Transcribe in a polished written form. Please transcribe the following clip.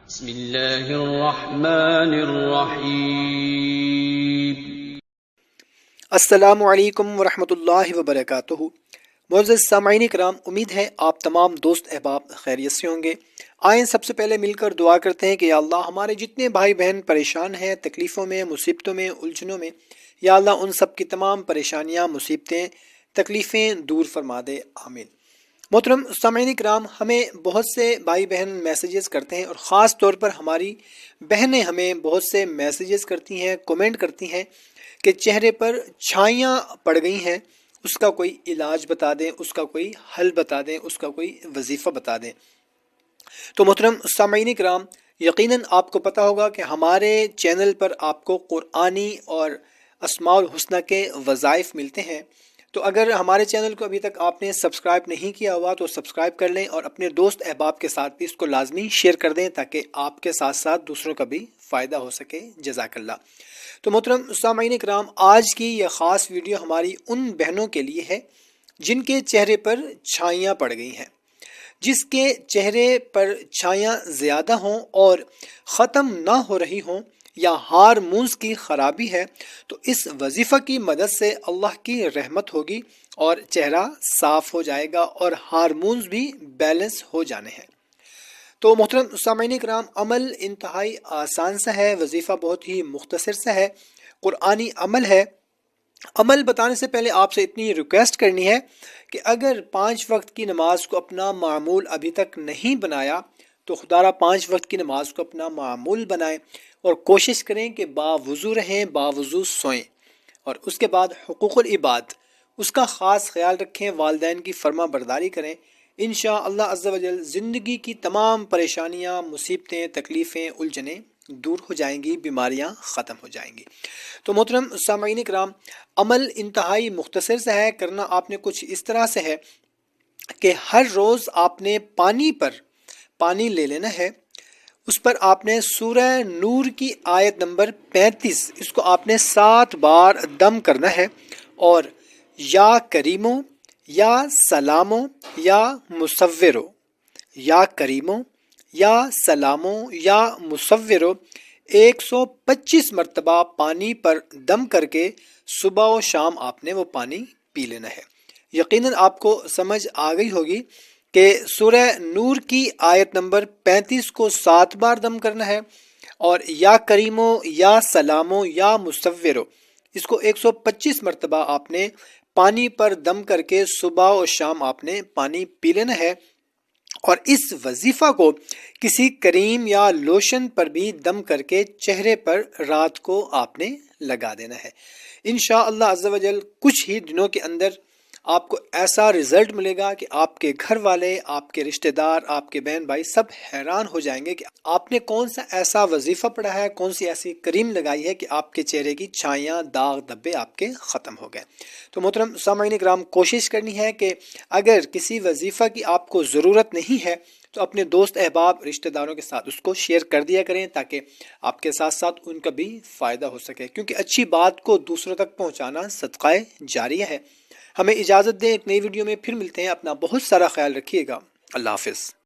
بسم اللہ الرحمن الرحیم۔ السلام علیکم ورحمۃ اللہ وبرکاتہ۔ معزز سامعین کرام، امید ہے آپ تمام دوست احباب خیریت سے ہوں گے۔ آئیں سب سے پہلے مل کر دعا کرتے ہیں کہ یا اللہ ہمارے جتنے بھائی بہن پریشان ہیں، تکلیفوں میں، مصیبتوں میں، الجھنوں میں، یا اللہ ان سب کی تمام پریشانیاں، مصیبتیں، تکلیفیں دور فرما دے، آمین۔ محترم سامعین کرام، ہمیں بہت سے بھائی بہن میسیجز کرتے ہیں، اور خاص طور پر ہماری بہنیں ہمیں بہت سے میسیجز کرتی ہیں، کومنٹ کرتی ہیں کہ چہرے پر چھائیاں پڑ گئی ہیں، اس کا کوئی علاج بتا دیں، اس کا کوئی حل بتا دیں، اس کا کوئی وظیفہ بتا دیں۔ تو محترم سامعین کرام، یقیناً آپ کو پتہ ہوگا کہ ہمارے چینل پر آپ کو قرآنی اور اسماء الحسنہ کے وظائف ملتے ہیں۔ تو اگر ہمارے چینل کو ابھی تک آپ نے سبسکرائب نہیں کیا ہوا تو سبسکرائب کر لیں، اور اپنے دوست احباب کے ساتھ بھی اس کو لازمی شیئر کر دیں تاکہ آپ کے ساتھ ساتھ دوسروں کا بھی فائدہ ہو سکے۔ جزاک اللہ۔ تو محترم سامعین کرام، آج کی یہ خاص ویڈیو ہماری ان بہنوں کے لیے ہے جن کے چہرے پر چھائیاں پڑ گئی ہیں، جس کے چہرے پر چھائیاں زیادہ ہوں اور ختم نہ ہو رہی ہوں، یا ہارمونز کی خرابی ہے، تو اس وظیفہ کی مدد سے اللہ کی رحمت ہوگی اور چہرہ صاف ہو جائے گا اور ہارمونز بھی بیلنس ہو جانے ہیں۔ تو محترم سامعین کرام، عمل انتہائی آسان سا ہے، وظیفہ بہت ہی مختصر سا ہے، قرآنی عمل ہے۔ عمل بتانے سے پہلے آپ سے اتنی ریکویسٹ کرنی ہے کہ اگر 5 وقت کی نماز کو اپنا معمول ابھی تک نہیں بنایا تو خدارہ 5 وقت کی نماز کو اپنا معمول بنائیں، اور کوشش کریں کہ باوضو رہیں، باوضو سوئیں، اور اس کے بعد حقوق العباد اس کا خاص خیال رکھیں، والدین کی فرما برداری کریں۔ انشاءاللہ عز و جل زندگی کی تمام پریشانیاں، مصیبتیں، تکلیفیں، الجھنیں دور ہو جائیں گی، بیماریاں ختم ہو جائیں گی۔ تو محترم سامعین کرام، عمل انتہائی مختصر سے ہے، کرنا آپ نے کچھ اس طرح سے ہے کہ ہر روز آپ نے پانی لے لینا ہے، اس پر آپ نے سورہ نور کی آیت نمبر 35 اس کو آپ نے 7 بار دم کرنا ہے، اور یا کریمو، یا سلامو، یا مصورو، یا کریمو، یا سلامو، یا مصورو 125 مرتبہ پانی پر دم کر کے صبح و شام آپ نے وہ پانی پی لینا ہے۔ یقیناً آپ کو سمجھ آ گئی ہوگی کہ سورہ نور کی آیت نمبر 35 کو 7 بار دم کرنا ہے، اور یا کریمو، یا سلامو، یا مصورو اس کو 125 مرتبہ آپ نے پانی پر دم کر کے صبح و شام آپ نے پانی پی لینا ہے، اور اس وظیفہ کو کسی کریم یا لوشن پر بھی دم کر کے چہرے پر رات کو آپ نے لگا دینا ہے۔ انشاءاللہ عز و جل کچھ ہی دنوں کے اندر آپ کو ایسا رزلٹ ملے گا کہ آپ کے گھر والے، آپ کے رشتہ دار، آپ کے بہن بھائی سب حیران ہو جائیں گے کہ آپ نے کون سا ایسا وظیفہ پڑھا ہے، کون سی ایسی کریم لگائی ہے کہ آپ کے چہرے کی چھائیاں، داغ دھبے آپ کے ختم ہو گئے۔ تو محترم سامعین کرام، کوشش کرنی ہے کہ اگر کسی وظیفہ کی آپ کو ضرورت نہیں ہے تو اپنے دوست احباب، رشتہ داروں کے ساتھ اس کو شیئر کر دیا کریں تاکہ آپ کے ساتھ ساتھ ان کا بھی فائدہ ہو سکے، کیونکہ اچھی بات کو دوسروں تک پہنچانا صدقہ جاریہ ہے۔ ہمیں اجازت دیں، ایک نئی ویڈیو میں پھر ملتے ہیں۔ اپنا بہت سارا خیال رکھیے گا۔ اللہ حافظ۔